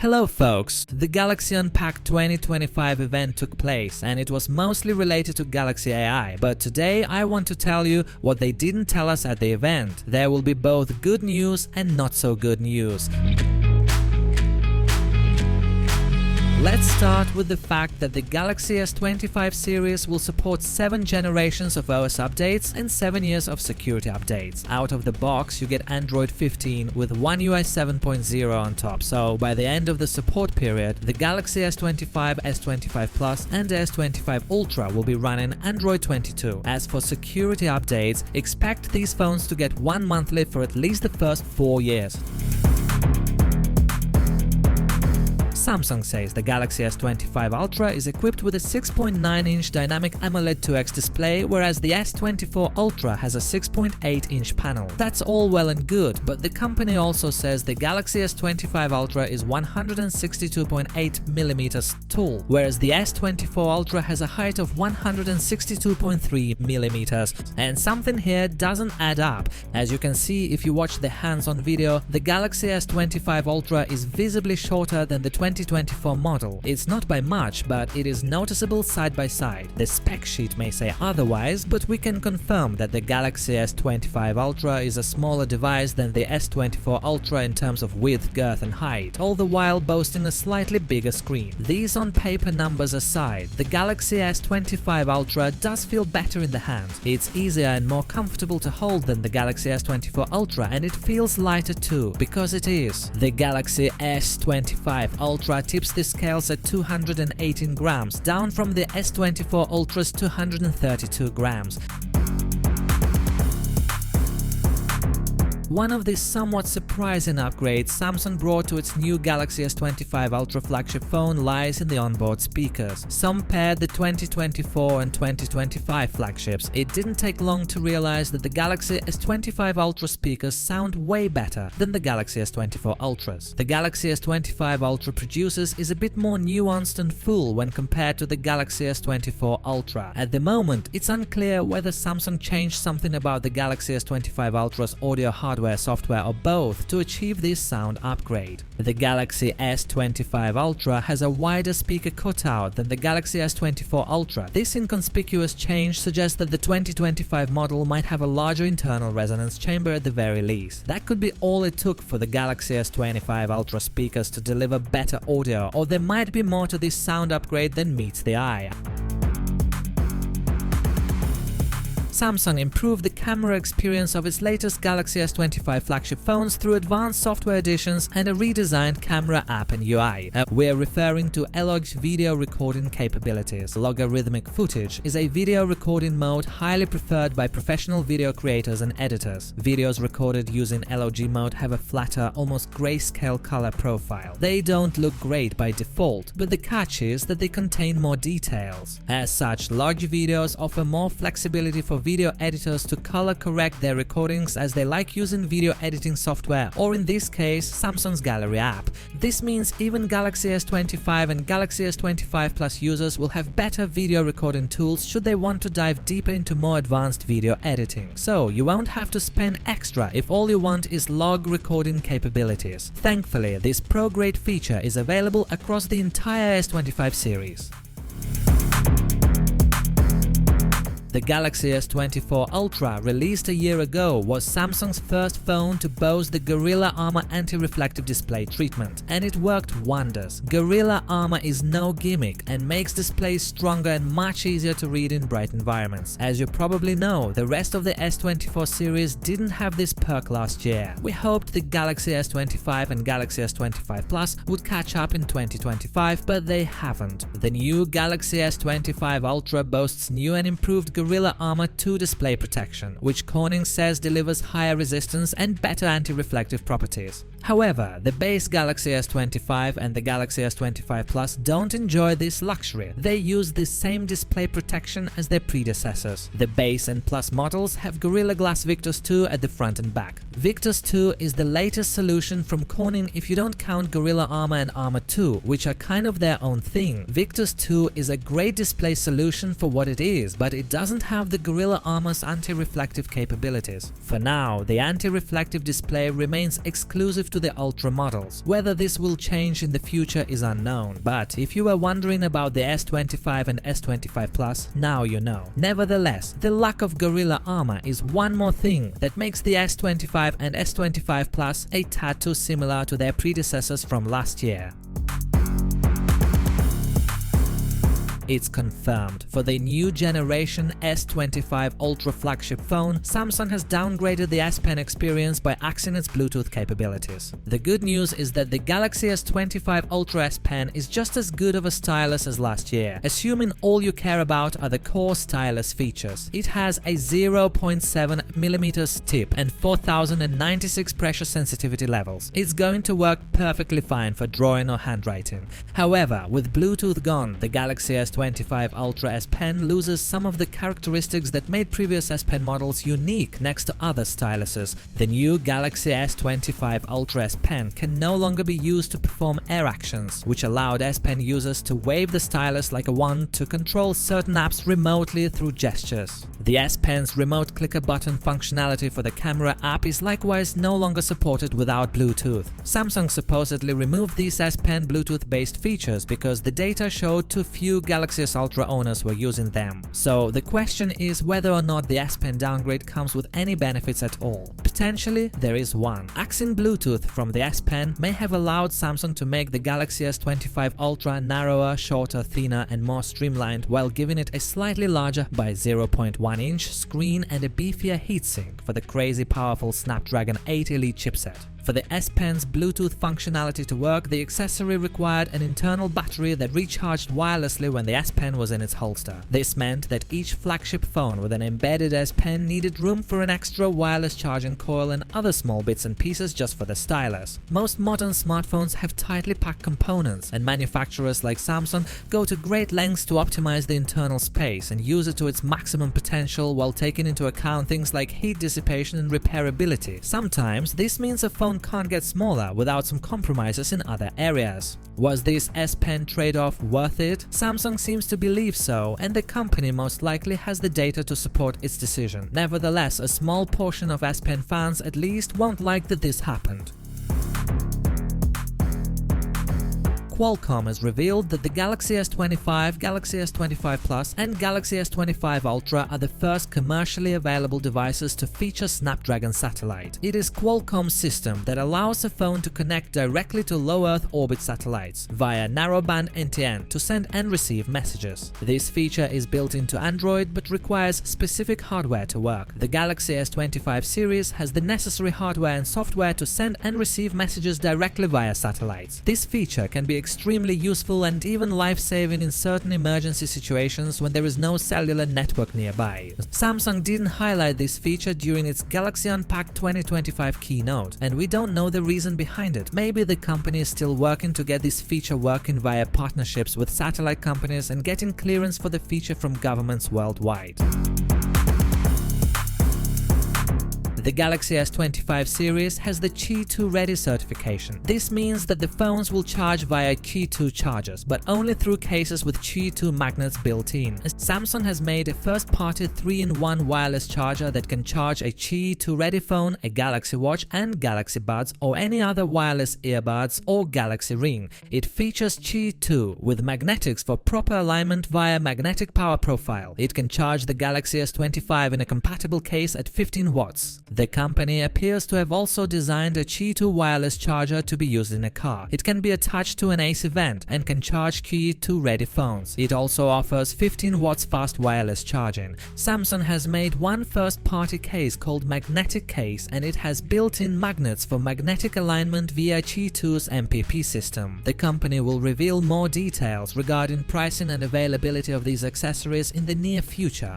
Hello folks, the Galaxy Unpacked 2025 event took place and it was mostly related to Galaxy AI, but today I want to tell you what they didn't tell us at the event. There will be both good news and not so good news. Let's start with the fact that the Galaxy S25 series will support 7 generations of OS updates and 7 years of security updates. Out of the box, you get Android 15 with One UI 7.0 on top, so by the end of the support period, the Galaxy S25, S25 Plus and S25 Ultra will be running Android 22. As for security updates, expect these phones to get one monthly for at least the first 4 years. Samsung says the Galaxy S25 Ultra is equipped with a 6.9-inch dynamic AMOLED 2X display, whereas the S24 Ultra has a 6.8-inch panel. That's all well and good, but the company also says the Galaxy S25 Ultra is 162.8mm tall, whereas the S24 Ultra has a height of 162.3mm. And something here doesn't add up. As you can see if you watch the hands-on video, the Galaxy S25 Ultra is visibly shorter than the 2024 model. It's not by much, but it is noticeable side by side. The spec sheet may say otherwise, but we can confirm that the Galaxy S25 Ultra is a smaller device than the S24 Ultra in terms of width, girth and height, all the while boasting a slightly bigger screen. These on-paper numbers aside, the Galaxy S25 Ultra does feel better in the hand. It's easier and more comfortable to hold than the Galaxy S24 Ultra, and it feels lighter too, because it is. The Galaxy S25 Ultra tips the scales at 218 grams, down from the S24 Ultra's 232 grams. One of the somewhat surprising upgrades Samsung brought to its new Galaxy S25 Ultra flagship phone lies in the onboard speakers. Some paired the 2024 and 2025 flagships. It didn't take long to realize that the Galaxy S25 Ultra speakers sound way better than the Galaxy S24 Ultras. The Galaxy S25 Ultra producers is a bit more nuanced and full when compared to the Galaxy S24 Ultra. At the moment, it's unclear whether Samsung changed something about the Galaxy S25 Ultra's audio hardware, software or both to achieve this sound upgrade. The Galaxy S25 Ultra has a wider speaker cutout than the Galaxy S24 Ultra. This inconspicuous change suggests that the 2025 model might have a larger internal resonance chamber at the very least. That could be all it took for the Galaxy S25 Ultra speakers to deliver better audio, or there might be more to this sound upgrade than meets the eye. Samsung improved the camera experience of its latest Galaxy S25 flagship phones through advanced software additions and a redesigned camera app and UI. We're referring to Log video recording capabilities. Logarithmic footage is a video recording mode highly preferred by professional video creators and editors. Videos recorded using Log mode have a flatter, almost grayscale color profile. They don't look great by default, but the catch is that they contain more details. As such, Log videos offer more flexibility for video editors to color correct their recordings as they like using video editing software, or in this case, Samsung's Gallery app. This means even Galaxy S25 and Galaxy S25 Plus users will have better video recording tools should they want to dive deeper into more advanced video editing. So you won't have to spend extra if all you want is log recording capabilities. Thankfully, this pro-grade feature is available across the entire S25 series. The Galaxy S24 Ultra, released a year ago, was Samsung's first phone to boast the Gorilla Armor anti-reflective display treatment, and it worked wonders. Gorilla Armor is no gimmick and makes displays stronger and much easier to read in bright environments. As you probably know, the rest of the S24 series didn't have this perk last year. We hoped the Galaxy S25 and Galaxy S25 Plus would catch up in 2025, but they haven't. The new Galaxy S25 Ultra boasts new and improved Gorilla Armor 2 display protection, which Corning says delivers higher resistance and better anti-reflective properties. However, the base Galaxy S25 and the Galaxy S25 Plus don't enjoy this luxury. They use the same display protection as their predecessors. The base and Plus models have Gorilla Glass Victus 2 at the front and back. Victus 2 is the latest solution from Corning if you don't count Gorilla Armor and Armor 2, which are kind of their own thing. Victus 2 is a great display solution for what it is, but it doesn't have the Gorilla Armor's anti-reflective capabilities. For now, the anti-reflective display remains exclusive to to the Ultra models. Whether this will change in the future is unknown, but if you were wondering about the S25 and S25 Plus, now you know. Nevertheless, the lack of Gorilla armor is one more thing that makes the S25 and S25 Plus a tad too similar to their predecessors from last year. It's confirmed. For the new generation S25 Ultra flagship phone, Samsung has downgraded the S Pen experience by axing its Bluetooth capabilities. The good news is that the Galaxy S25 Ultra S Pen is just as good of a stylus as last year, assuming all you care about are the core stylus features. It has a 0.7mm tip and 4096 pressure sensitivity levels. It's going to work perfectly fine for drawing or handwriting. However, with Bluetooth gone, the Galaxy S25 Ultra S Pen loses some of the characteristics that made previous S Pen models unique next to other styluses. The new Galaxy S25 Ultra S Pen can no longer be used to perform air actions, which allowed S Pen users to wave the stylus like a wand to control certain apps remotely through gestures. The S Pen's remote clicker button functionality for the camera app is likewise no longer supported without Bluetooth. Samsung supposedly removed these S Pen Bluetooth-based features because the data showed too few Galaxy S Ultra owners were using them. So the question is whether or not the S Pen downgrade comes with any benefits at all. Potentially, there is one. Axing Bluetooth from the S Pen may have allowed Samsung to make the Galaxy S25 Ultra narrower, shorter, thinner, and more streamlined, while giving it a slightly larger by 0.1-inch screen and a beefier heatsink for the crazy powerful Snapdragon 8 Elite chipset. For the S Pen's Bluetooth functionality to work, the accessory required an internal battery that recharged wirelessly when the S Pen was in its holster. This meant that each flagship phone with an embedded S Pen needed room for an extra wireless charging coil and other small bits and pieces just for the stylus. Most modern smartphones have tightly packed components, and manufacturers like Samsung go to great lengths to optimize the internal space and use it to its maximum potential while taking into account things like heat dissipation and repairability. Sometimes this means a phone can't get smaller without some compromises in other areas. Was this S Pen trade-off worth it? Samsung seems to believe so, and the company most likely has the data to support its decision. Nevertheless, a small portion of S Pen fans at least won't like that this happened. Qualcomm has revealed that the Galaxy S25, Galaxy S25 Plus, and Galaxy S25 Ultra are the first commercially available devices to feature Snapdragon Satellite. It is Qualcomm's system that allows a phone to connect directly to low Earth orbit satellites via narrowband NTN to send and receive messages. This feature is built into Android but requires specific hardware to work. The Galaxy S25 series has the necessary hardware and software to send and receive messages directly via satellites. This feature can be extremely useful and even life-saving in certain emergency situations when there is no cellular network nearby. Samsung didn't highlight this feature during its Galaxy Unpacked 2025 keynote, and we don't know the reason behind it. Maybe the company is still working to get this feature working via partnerships with satellite companies and getting clearance for the feature from governments worldwide. The Galaxy S25 series has the Qi 2 Ready certification. This means that the phones will charge via Qi 2 chargers, but only through cases with Qi 2 magnets built in. Samsung has made a first-party 3-in-1 wireless charger that can charge a Qi 2 Ready phone, a Galaxy Watch and Galaxy Buds, or any other wireless earbuds or Galaxy Ring. It features Qi 2 with magnetics for proper alignment via magnetic power profile. It can charge the Galaxy S25 in a compatible case at 15 watts. The company appears to have also designed a Qi 2 wireless charger to be used in a car. It can be attached to an AC vent and can charge Qi 2 ready phones. It also offers 15 watts fast wireless charging. Samsung has made one first-party case called Magnetic Case, and it has built-in magnets for magnetic alignment via Qi 2's MPP system. The company will reveal more details regarding pricing and availability of these accessories in the near future.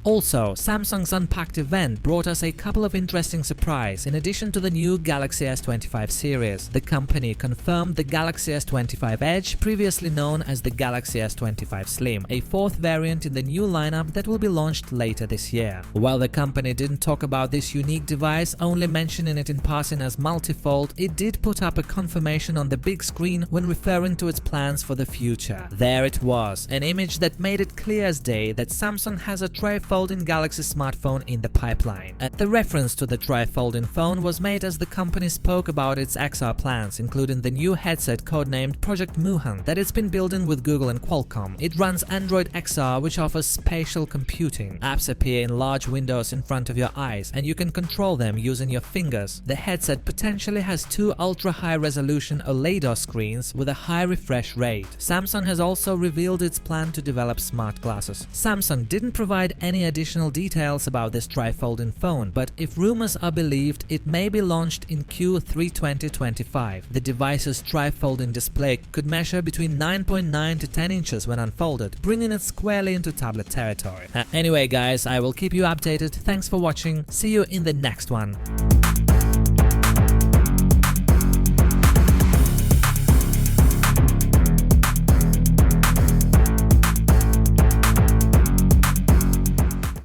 Also, Samsung's Unpacked event brought us a couple of interesting surprises. In addition to the new Galaxy S25 series, the company confirmed the Galaxy S25 Edge, previously known as the Galaxy S25 Slim, a fourth variant in the new lineup that will be launched later this year. While the company didn't talk about this unique device, only mentioning it in passing as multifold, it did put up a confirmation on the big screen when referring to its plans for the future. There it was, an image that made it clear as day that Samsung has a trifold tri-folding Galaxy smartphone in the pipeline. The reference to the tri-folding phone was made as the company spoke about its XR plans, including the new headset codenamed Project Muhan that it's been building with Google and Qualcomm. It runs Android XR, which offers spatial computing. Apps appear in large windows in front of your eyes, and you can control them using your fingers. The headset potentially has two ultra-high-resolution OLED screens with a high refresh rate. Samsung has also revealed its plan to develop smart glasses. Samsung didn't provide any additional details about this tri-folding phone, but if rumors are believed, it may be launched in Q3 2025. The device's tri-folding display could measure between 9.9 to 10 inches when unfolded, bringing it squarely into tablet territory. Anyway guys, I will keep you updated. Thanks for watching. See you in the next one.